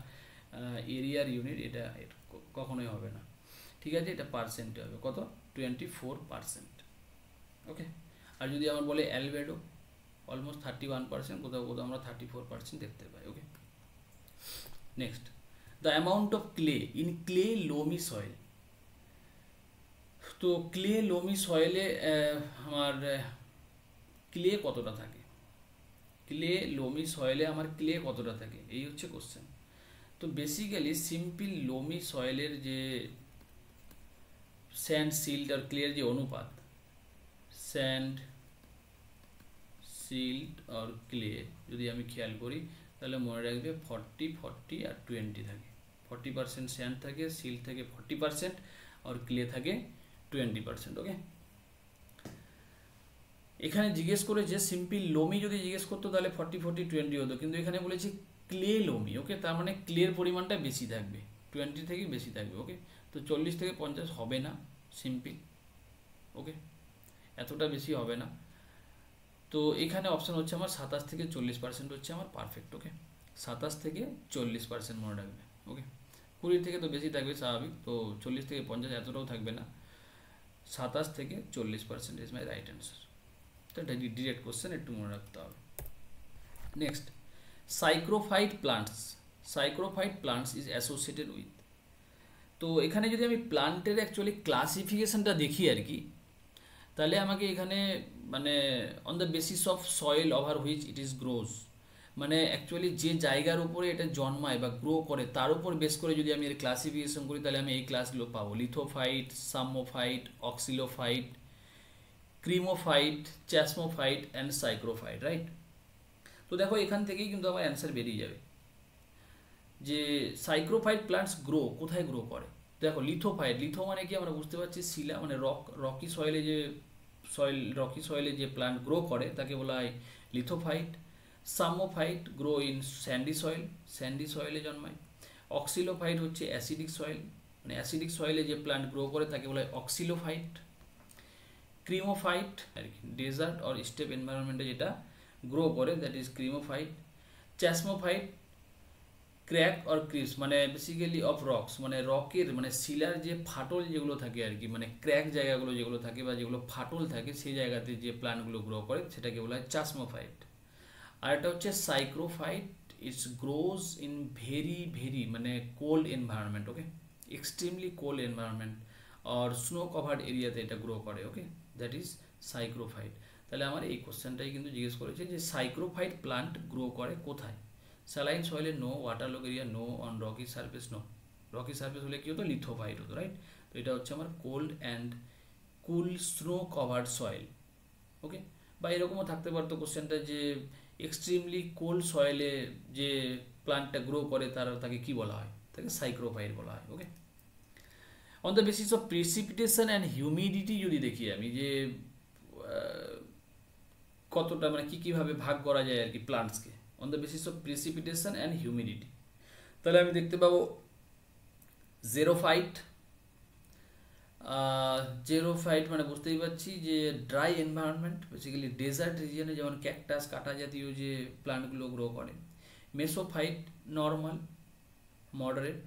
এরিয়ার ইউনিট, এটা কখনোই হবে না। ঠিক আছে, এটা পার্সেন্টে হবে, কত? 24%। ওকে, আর যদি আমার বলে অ্যালবেডো, অলমোস্ট 31%, কোথাও কোথাও আমরা 34% দেখতে পাই। Okay, next, the amount of clay in clay loamy soil. তো ক্লে লোমি সয়েলে আমার ক্লে কতটা থাকে, ক্লে লোমি সয়েলে আমার ক্লে কতটা থাকে, এই হচ্ছে কোশ্চেন। তো বেসিক্যালি সিম্পল লোমি সয়েলের যে স্যান্ড সিল্ট আর ক্লের যে অনুপাত, স্যান্ড সিল্ট আর ক্লে যদি আমি খেয়াল করি তাহলে মনে রাখবে 40, 40 আর 20 থাকে। 40% স্যান্ড থাকে, সিল্ট থাকে 40% আর ক্লে থাকে 20%। ওকে, এখানে জিজ্ঞেস করেছে সিম্পল লোমি, যদি জিজ্ঞেস করতো তাহলে 40, 40, 20 হতো, কিন্তু এখানে বলেছে ক্লে লোমি। ওকে, তার মানে ক্লের পরিমাণটা বেশি থাকবে, 20 থেকে বেশি থাকবে। ওকে, তো 40 থেকে 50 হবে না সিম্পল। ওকে, এতটা বেশি হবে না। তো এখানে অপশান হচ্ছে আমার 27 থেকে 40% হচ্ছে আমার পারফেক্ট। ওকে, 27 থেকে 40% মনে রাখবে। ওকে, 20 থেকে তো বেশি থাকবে স্বাভাবিক, তো 40 থেকে 50 এতটাও থাকবে না, 27 থেকে 40% ইজ মাই রাইট অ্যান্সার। তো এটা ডিরেক্ট কোশ্চেন, একটু মনে রাখতে হবে। Next, psychrophyte plants, psychrophyte plants is associated with. তো এখানে যদি আমি প্লান্টের অ্যাকচুয়ালি ক্লাসিফিকেশনটা দেখি আর কি, তাহলে আমাকে এখানে মানে on the basis of soil over which it is grows, মানে অ্যাকচুয়ালি যে জায়গার উপরে এটা জন্মায় বা গ্রো করে তার উপর বেস করে যদি আমি এর ক্লাসিফিকেশন করি তাহলে আমি এই ক্লাসগুলো পাবো: লিথোফাইট, সামোফাইট, অক্সিলোফাইট, ক্রিমোফাইট, চ্যাসমোফাইট অ্যান্ড সাইক্রোফাইট। রাইট? তো দেখো এখান থেকেই কিন্তু আমার অ্যান্সার বেরিয়ে যাবে যে সাইক্রোফাইট প্লান্টস গ্রো কোথায় গ্রো করে। দেখো লিথোফাইট, লিথো মানে কি আমরা বুঝতে পারছি শিলা, মানে রকি সয়েলে যে রকি সয়েলে যে প্লান্ট গ্রো করে তাকে বলা হয় lithophyte. Psammophyte grow in sandy soil, sandy সয়েলে জন্মায়। অক্সিলোফাইট হচ্ছে অ্যাসিডিক সয়েল, মানে অ্যাসিডিক সয়েলে যে প্লান্ট গ্রো করে তাকে বলা হয় অক্সিলোফাইট। ক্রিমোফাইট আর কি ডেজার্ট আর স্টেপ এনভায়রনমেন্টে যেটা গ্রো করে, that is cryophyte. Chasmophyte crack or crevices, মানে বেসিক্যালি অফ রক্স, মানে রকের মানে শিলার যে ফাটল যেগুলো থাকে আর কি, মানে ক্র্যাক জায়গাগুলো যেগুলো থাকে বা যেগুলো ফাটল থাকে সেই জায়গাতে যে প্ল্যান্টগুলো গ্রো করে সেটাকে বলা হয় চাসমোফাইট। আর একটা হচ্ছে সাইক্রোফাইট, ইটস গ্রোজ ইন ভেরি মানে কোল্ড এনভায়রনমেন্ট। ওকে, এক্সট্রিমলি কোল্ড এনভায়রনমেন্ট আর স্নো কভার্ড এরিয়াতে এটা গ্রো করে। ওকে, দ্যাট ইজ সাইক্রোফাইট। তাহলে আমার এই কোশ্চেনটাই কিন্তু জিজ্ঞেস করেছে যে সাইক্রোফাইট প্লান্ট গ্রো করে কোথায়। স্যালাইন সয়েলে no, waterlogged area no, on rocky surface no. Rocky surface হলে কী হতো, লিথোফাইট হতো। রাইট? তো এটা হচ্ছে আমার cold and cool snow covered soil. Okay, বা এরকমও থাকতে পারতো কোশ্চেনটা যে এক্সট্রিমলি কোল্ড সয়েলে যে প্লান্টটা গ্রো করে তাকে কি বলা হয়, তাকে সাইক্রোফাইট বলা হয়। Okay, on the basis of precipitation and humidity যদি দেখি আমি যে কতটা মানে কীভাবে ভাগ করা যায় আর কি প্লান্টসকে on the basis of precipitation and humidity, তাহলে আমি দেখতে পাবো জেরোফাইট। জেরোফাইট মানে বুঝতেই পারছি যে ড্রাই এনভায়রনমেন্ট, বেসিক্যালি ডেজার্ট রিজিয়নে যেমন ক্যাকটাস, কাটা জাতীয় যে প্লান্টগুলো গ্রো করে। Mesophyte normal moderate.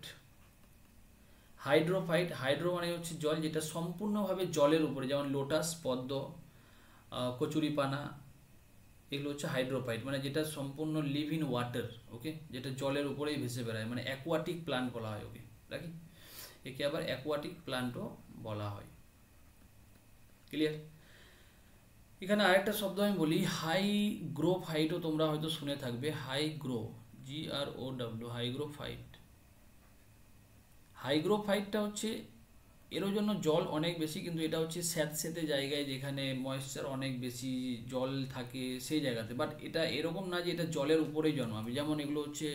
Hydrophyte, hydro মানে হচ্ছে জল, যেটা সম্পূর্ণভাবে জলের উপরে, যেমন লোটাস, পদ্ম, কচুরিপানা, এগুলো হচ্ছে হাইড্রোফাইট, মানে যেটা সম্পূর্ণ লিভ ইন ওয়াটার। ওকে, যেটা জলের উপরেই ভেসে বেড়ায়, মানে অ্যাকোয়াটিক প্লান্ট বলা হয়। ওকে রাখি, একে আবার অ্যাকোয়াটিক প্লান্টও বলা হয়। ক্লিয়ার? এখানে আরেকটা শব্দ আমি বলি, হাইগ্রোফাইটও তোমরা হয়তো শুনে থাকবে। GROW, হাইগ্রোফাইট। হাইগ্রোফাইটটা হচ্ছে এরও জন্য জল অনেক বেশি, কিন্তু এটা হচ্ছে স্যাঁতসেঁতে জায়গায় যেখানে ময়েশ্চার অনেক বেশি জল থাকে সেই জায়গাতে। বাট এটা এরকম না যে এটা জলের উপরেই জন্মাবে, যেমন এগুলো হচ্ছে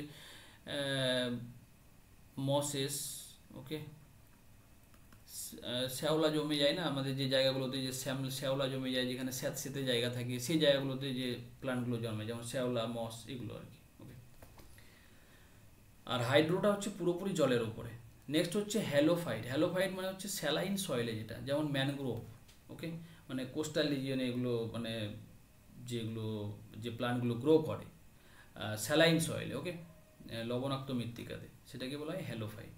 মসেস, ওকে, শ্যাওলা জমে যায় না আমাদের যে জায়গাগুলোতে, যে শ্যাওলা জমে যায়, যেখানে স্যাঁতসেঁতে জায়গা থাকে, সেই জায়গাগুলোতে যে প্লান্টগুলো জন্মে, যেমন শ্যাওলা, মস, এগুলো আর কি। ওকে, আর হাইড্রোটা হচ্ছে পুরোপুরি জলের উপরে। নেক্সট হচ্ছে হ্যালোফাইট। হ্যালোফাইট মানে হচ্ছে স্যালাইন সয়েলে, যেটা যেমন ম্যানগ্রোভ। ওকে, মানে কোস্টাল রিজিয়নে এগুলো, মানে যেগুলো, যে প্লান্টগুলো গ্রো করে স্যালাইন সয়েলে, ওকে, লবণাক্ত মৃত্তিকাতে, সেটাকে বলা হয় হ্যালোফাইট।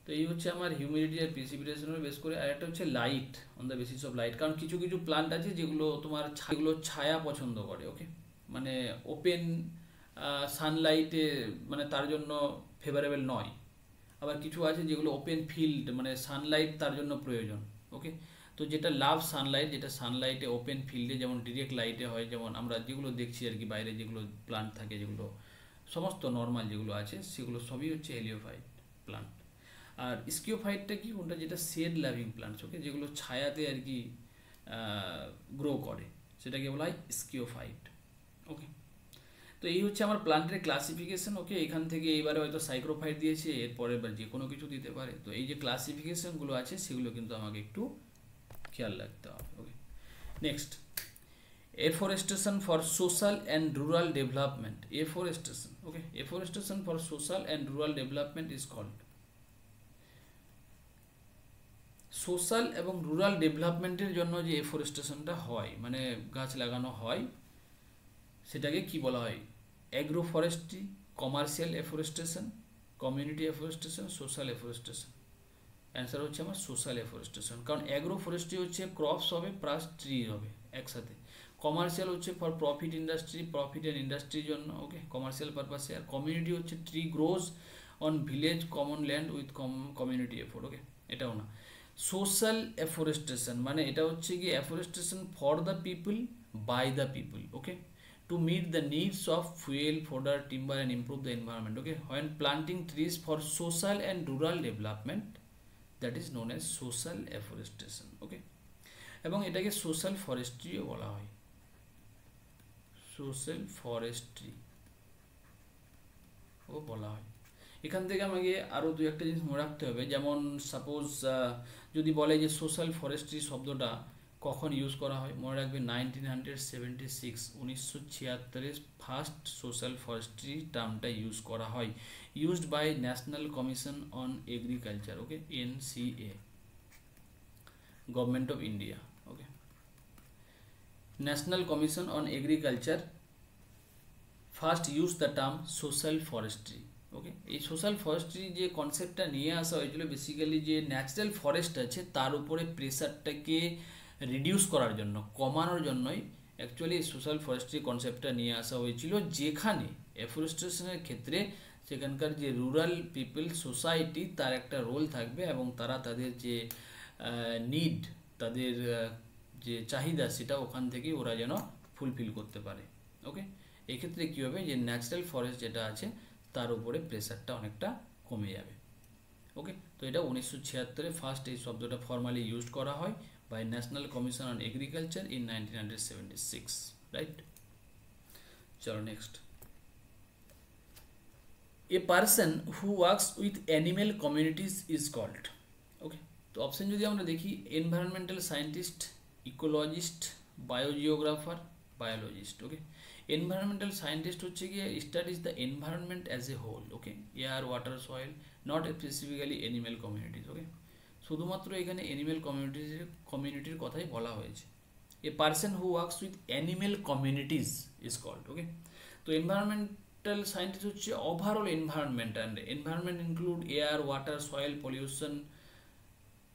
তো এই হচ্ছে আমার হিউমিডিটি আর প্রিসিপিটেশনের বেস করে। আর একটা হচ্ছে light, on the basis of light, কারণ কিছু কিছু প্লান্ট আছে যেগুলো তোমার ছায়া পছন্দ করে। ওকে, মানে ওপেন সানলাইটে মানে তার জন্য ফেভারেবল নয়। আবার কিছু আছে যেগুলো ওপেন ফিল্ড, মানে সানলাইট তার জন্য প্রয়োজন। ওকে, তো যেটা লাভ সানলাইট, যেটা সানলাইটে ওপেন ফিল্ডে যেমন ডিরেক্ট লাইটে হয়, যেমন আমরা যেগুলো দেখছি আর কি বাইরে যেগুলো প্লান্ট থাকে, যেগুলো সমস্ত নর্মাল যেগুলো আছে, সেগুলো সবই হচ্ছে হেলিওফাইট প্লান্ট। আর স্কিওফাইটটা কি, ওটা যেটা শেড লাভিং প্লান্টস, ওকে, যেগুলো ছায়াতে আর কি গ্রো করে, সেটাকে বলা হয় স্কিওফাইট। ওকে, তো এই হচ্ছে আমার প্লান্টের ক্লাসিফিকেশন। ওকে, এখান থেকে এইবারে হয়তো সাইক্রোফাইট দিয়েছে, এরপরে এবার যে কোনো কিছু দিতে পারে। তো এই যে ক্লাসিফিকেশনগুলো আছে সেগুলো কিন্তু আমাকে একটু খেয়াল রাখতে হবে। Okay, next, afforestation for social and rural development. Afforestation, okay, afforestation for social and rural development is called. Social এবং রুরাল ডেভেলপমেন্টের জন্য যে এফরেস্টেশনটা হয়, মানে গাছ লাগানো হয়, সেটাকে কি বলা হয়? Agro forestry, commercial afforestation, community afforestation, social afforestation. Answer হচ্ছে আমার সোশ্যাল এফরেস্টেশন, কারণ অ্যাগ্রো ফরেস্ট্রি হচ্ছে ক্রপস হবে প্লাস ট্রি হবে একসাথে। কমার্শিয়াল হচ্ছে for profit industry, profit and ইন্ডাস্ট্রির জন্য, ওকে, কমার্শিয়াল পারপাসে। আর কমিউনিটি হচ্ছে tree grows on village common land with community effort. Okay, এটাও না। সোশ্যাল এফরেস্টেশন মানে এটা হচ্ছে কি afforestation for the people, by the people, okay, to meet the needs of fuel, fodder, timber and improve the environment. Okay, when planting trees for social and rural development, that is known as social afforestation. Okay, এবং এটাকে social ফরেস্ট্রিও বলা হয়, social forestry ও বলা হয়। এখান থেকে আমাকে আরও দু একটা জিনিস মনে রাখতে হবে, যেমন সাপোজ যদি বলে যে সোশ্যাল ফরেস্ট্রি শব্দটা কখন ইউজ করা হয়, মনে রাখবে 1976, 1976 ফার্স্ট সোশ্যাল ফরেস্ট্রি টার্মটা ইউজ করা হয়, used by National Commission on Agriculture. Okay, NCA, government of India. Okay, National Commission on Agriculture first use the term social forestry. Okay, এই সোশ্যাল ফরেস্ট্রি যে কনসেপ্টটা নিয়ে আসা হয়েছিল, বেসিক্যালি যে ন্যাচারাল ফরেস্ট আছে তার উপরে প্রেসারটাকে রিডিউস করার জন্য, কমানোর জন্যই অ্যাকচুয়ালি সোশ্যাল ফরেস্ট্রি কনসেপ্টটা নিয়ে আসা হয়েছিল, যেখানে এফরেস্টেশনের ক্ষেত্রে সেখানকার যে রুরাল পিপল সোসাইটি তার একটা রোল থাকবে, এবং তারা তাদের যে নিড, তাদের যে চাহিদা, সেটা ওখান থেকে ওরা যেন ফুলফিল করতে পারে। ওকে, এক্ষেত্রে কী হবে, যে ন্যাচারাল ফরেস্ট যেটা আছে তার উপরে প্রেসারটা অনেকটা কমে যাবে। ওকে, তো এটা 1976 ফার্স্ট এই শব্দটা ফর্মালি ইউজ করা হয় by National Commission on Agriculture in 1976, right? চলো next, a person who works with animal communities is called. Okay, তো অপশন যদি আমরা দেখি, environmental scientist, ecologist, biogeographer, biologist. Okay, environmental scientist হচ্ছে গিয়ে studies the environment as a whole, okay, air, water, soil, not specifically animal communities. Okay, শুধুমাত্র এখানে animal কমিউনিটির কথাই বলা হয়েছে। A person who works with animal communities is called. Okay, তো environmental scientist হচ্ছে overall environment, and environment include air, water, soil, pollution,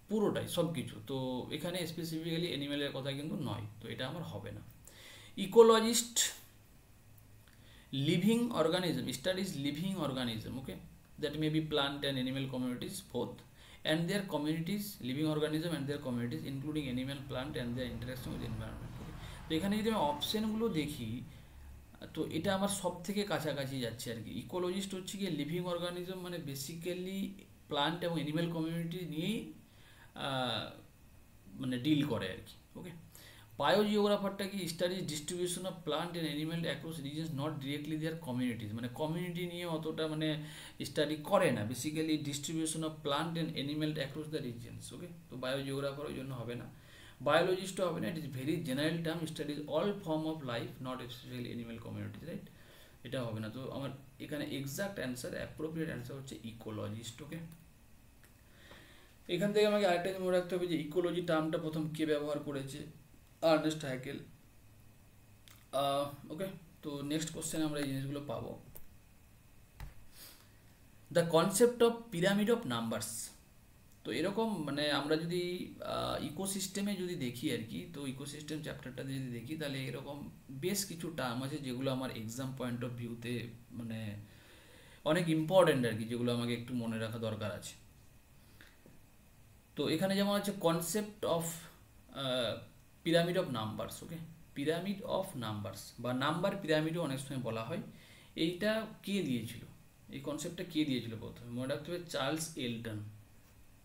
পুরোটাই সব কিছু। তো এখানে স্পেসিফিক্যালি অ্যানিমেলের কথা কিন্তু নয়, তো এটা আমার হবে না। Ecologist, living organism, studies living organism, okay, that may be plant and animal communities both, and their communities, living organism and their communities including animal, plant and their interaction with environment. Okay, তো এখানে যদি আমি অপশানগুলো দেখি, তো এটা আমার সব থেকে কাছাকাছি যাচ্ছে আর কি। ইকোলজিস্ট হচ্ছে কি লিভিং অর্গানিজম, মানে বেসিক্যালি প্লান্ট এবং অ্যানিমেল কমিউনিটি নিয়েই মানে ডিল করে আর কি। ওকে, বায়োজিওগ্রাফারটা কি studies distribution of plant and animal across regions, not directly their communities, মানে কমিউনিটি নিয়ে অতটা মানে স্টাডি করে না, basically distribution of plant and animal across the regions. Okay, তো বায়োজিওগ্রাফার ওই জন্য হবে না, বায়োলজিস্টও হবে না, it is very general term, studies all form of life not specially animal communities, right, এটা হবে না। তো আমার এখানে এক্সাক্ট অ্যান্সার, অ্যাপ্রোপ্রিয়েট অ্যান্সার হচ্ছে ইকোলজিস্ট। ওকে, এখান থেকে আমাকে আরেকটা মনে রাখতে হবে যে ইকোলজি টার্মটা প্রথম কে ব্যবহার করেছে, আর্নেস্ট হ্যাকেল। ওকে, তো নেক্সট কোশ্চেন আমরা এই জিনিসগুলো পাবো। The concept of pyramid of numbers. তো এরকম মানে আমরা যদি ইকোসিস্টেমে যদি দেখি আর কি, তো ইকোসিস্টেম চ্যাপ্টারটাতে যদি দেখি তাহলে এরকম বেশ কিছু টার্ম আছে যেগুলো আমার এক্সাম পয়েন্ট অফ ভিউতে মানে অনেক ইম্পর্ট্যান্ট আর কি, যেগুলো আমাকে একটু মনে রাখা দরকার আছে। তো এখানে যেমন আছে concept of pyramid of numbers. Okay, pyramid of numbers বা নাম্বার পিরামিডও অনেক সময় বলা হয়। এইটা কে দিয়েছিল, এই কনসেপ্টটা কে দিয়েছিল প্রথমে মনে রাখতে হবে, চার্লস এলটন।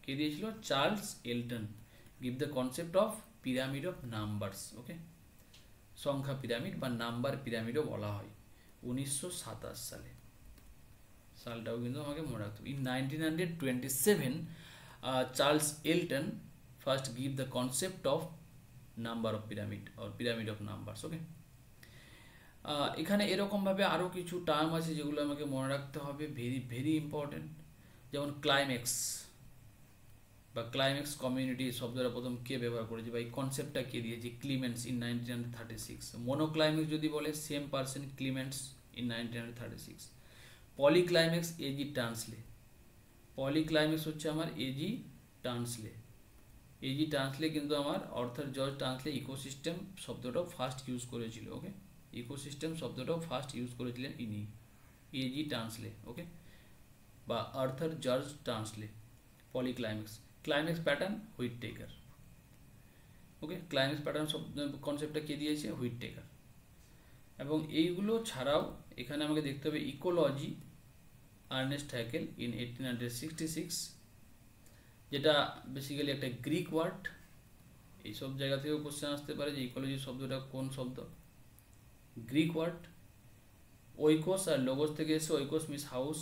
কে দিয়েছিল? Charles Elton give the concept of pyramid of numbers. Okay, সংখ্যা পিরামিড বা নাম্বার পিরামিডও বলা হয় 1927 সালে। সালটাও কিন্তু আমাকে মনে রাখতে হবে। In 1927 Charles Elton first give the concept of number of pyramid or pyramid of numbers. Okay, এখানে এরকমভাবে আরও কিছু টার্ম আছে যেগুলো আমাকে মনে রাখতে হবে, ভেরি ভেরি ইম্পর্টেন্ট। যেমন ক্লাইম্যাক্স বা ক্লাইম্যাক্স কমিউনিটি শব্দটা প্রথম কে ব্যবহার করেছে বা এই কনসেপ্টটা কে দিয়েছে, ক্লিমেন্টস ইন 1936। মনোক্লাইম্যাক্স যদি বলে same person, Clements in 1936। Polyclimax A G Tansley. Polyclimax হচ্ছে আমার এজি টার্নসলে। এজি টার্নসলে কিন্তু আমার অর্থাৎ জর্জ টার্নসলে ইকোসিস্টেম শব্দটাও ফার্স্ট ইউজ করেছিল। ওকে, ইকোসিস্টেম শব্দটাও ফার্স্ট ইউজ করেছিলেন ইনি, এজি টার্নসলে। ওকে, বা Arthur George Tansley. Polyclimax, climax pattern Whittaker. Okay, climax pattern কনসেপ্টটা কে দিয়েছে? হুইটটেকার। এবং এইগুলো ছাড়াও এখানে আমাকে দেখতে হবে ইকোলজি, আর্নেস্ট হ্যাকেল ইন 1866, যেটা বেসিক্যালি একটা গ্রিক ওয়ার্ড। এইসব জায়গা থেকেও কোশ্চেন আসতে পারে যে ইকোলজি শব্দটা কোন শব্দ, গ্রিক ওয়ার্ড। ওইকোস আর লোগোস থেকে এসে, ওইকোস মিনস হাউস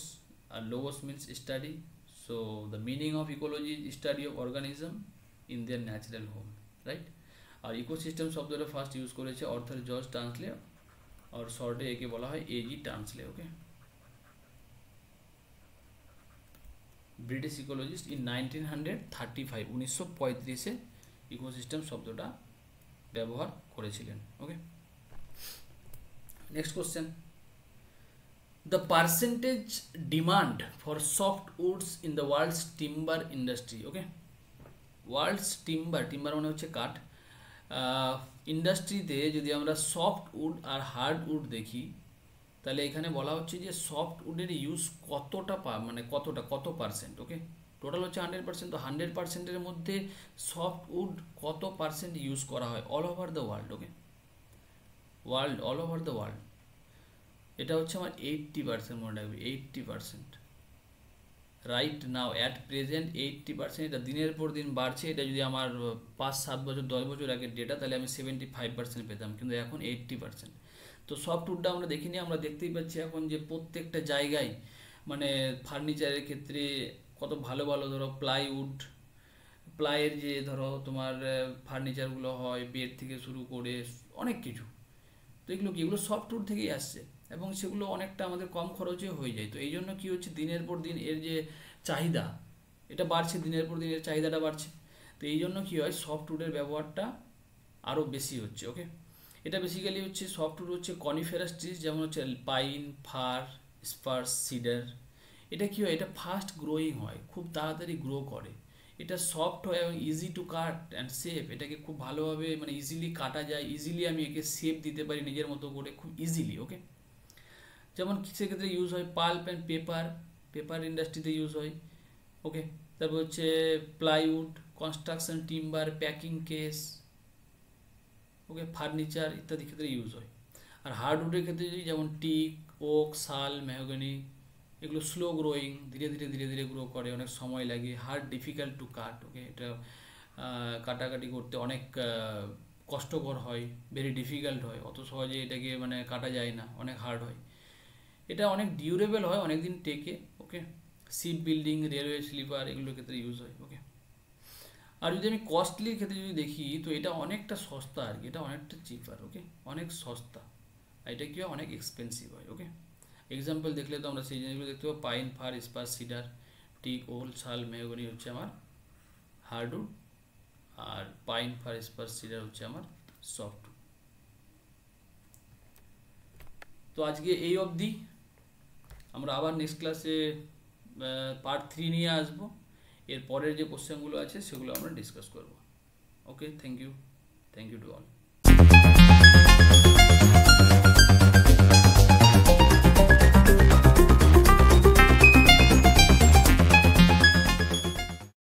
আর logos means study. So the meaning of ecology is study of organism in their natural home, right. আর ইকোসিস্টেম শব্দটা ফার্স্ট ইউজ করেছে অর্থাৎ জর্জ টার্নসলে, আর শর্টে একে বলা হয় A G Tansley. Okay, British ecologist in 1935, 1935 ecosystem শব্দটা ব্যবহার করেছিলেন। Okay, next question, the percentage demand for soft woods in the world's timber industry. Okay, world's timber, timber মানে হচ্ছে কাঠ, ইন্ডাস্ট্রিতে যদি আমরা সফট উড আর হার্ড উড দেখি তাহলে এখানে বলা হচ্ছে যে সফট উডের ইউজ কতটা মানে কত পার্সেন্ট। ওকে, টোটাল হচ্ছে 100%, তো 100%-এর মধ্যে সফট উড কত পার্সেন্ট ইউজ করা হয় all over the world. Okay, world, all over the world, এটা হচ্ছে আমার 80% মনে রাখবে, 80%। রাইট নাও অ্যাট প্রেজেন্ট 80%, এটা দিনের পর দিন বাড়ছে। এটা যদি আমার 5-7 বছর 10 বছর আগের ডেটা তাহলে আমি 75% পেতাম, কিন্তু এখন 80%। তো সফট উডটা আমরা দেখিনি, আমরা দেখতেই পাচ্ছি এখন যে প্রত্যেকটা জায়গায় মানে ফার্নিচারের ক্ষেত্রে কত ভালো ভালো ধরো প্লাইউড, প্লাইয়ের যে ধরো তোমার ফার্নিচারগুলো হয়, বেড থেকে শুরু করে অনেক কিছু, তো এগুলো কি, এগুলো সফটউড থেকেই আসছে এবং সেগুলো অনেকটা আমাদের কম খরচে হয়ে যায়। তো এই জন্য কী হচ্ছে, দিনের পর দিন এর যে চাহিদা এটা বাড়ছে, দিনের পর দিন এর চাহিদাটা বাড়ছে। তো এই জন্য কী হয়, সফটউডের ব্যবহারটা আরও বেশি হচ্ছে। ওকে, এটা বেসিক্যালি হচ্ছে সফটউড হচ্ছে কনিফেরাস ট্রিজ, যেমন হচ্ছে পাইন, ফার, স্পার্স, সিডার। এটা কী হয়, এটা ফাস্ট গ্রোয়িং হয়, খুব তাড়াতাড়ি গ্রো করে, এটা সফট হয় এবং easy to cut and shape. এটাকে খুব ভালোভাবে মানে ইজিলি কাটা যায়, ইজিলি আমি একে শেপ দিতে পারি নিজের মতো করে খুব ইজিলি। ওকে, যেমন সেক্ষেত্রে ইউজ হয় পাল্প অ্যান্ড পেপার, পেপার ইন্ডাস্ট্রিতে ইউজ হয়। ওকে, তারপর হচ্ছে plywood, construction timber, packing case, okay, furniture ইত্যাদি ক্ষেত্রে ইউজ হয়। আর হার্ডউডের ক্ষেত্রে যদি যেমন টিক, ওক, শাল, মেহগনি, এগুলো স্লো গ্রোয়িং, ধীরে ধীরে ধীরে ধীরে গ্রো করে, অনেক সময় লাগে, hard difficult to cut. Okay, এটা কাটাকাটি করতে অনেক কষ্টকর হয়, ভেরি ডিফিকাল্ট হয়, অত সহজে এটাকে মানে কাটা যায় না, অনেক হার্ড হয়। এটা অনেক ডিউরেবল হয়, অনেক দিন টেকে। ওকে, শিপ বিল্ডিং, রেলওয়ে স্লিপার এগুলোর ক্ষেত্রে ইউজ হয়। ওকে, আর যদি আমি কস্টলির ক্ষেত্রে যদি দেখি তো এটা অনেকটা সস্তা আর কি, এটা অনেকটা চিপার। ওকে, অনেক সস্তা, আর এটা কি হয় অনেক এক্সপেন্সিভ হয়। ওকে, এক্সাম্পল দেখলে তো আমরা সেই জিনিসগুলো দেখতে পাবো, pine, fir, spar, cedar, teak, ওল, শাল, মেহগনি হচ্ছে আমার হার্ডউড, আর পাইন, ফার, স্পার, সিডার হচ্ছে আমার সফট। তো আজকে এই অবধি, আমরা আবার নেক্সট ক্লাসে পার্ট 3 নিয়ে আসবো। এর পরের যে কোশ্চেনগুলো আছে সেগুলো আমরা ডিসকাস করব। ওকে, থ্যাংক ইউ টু অল।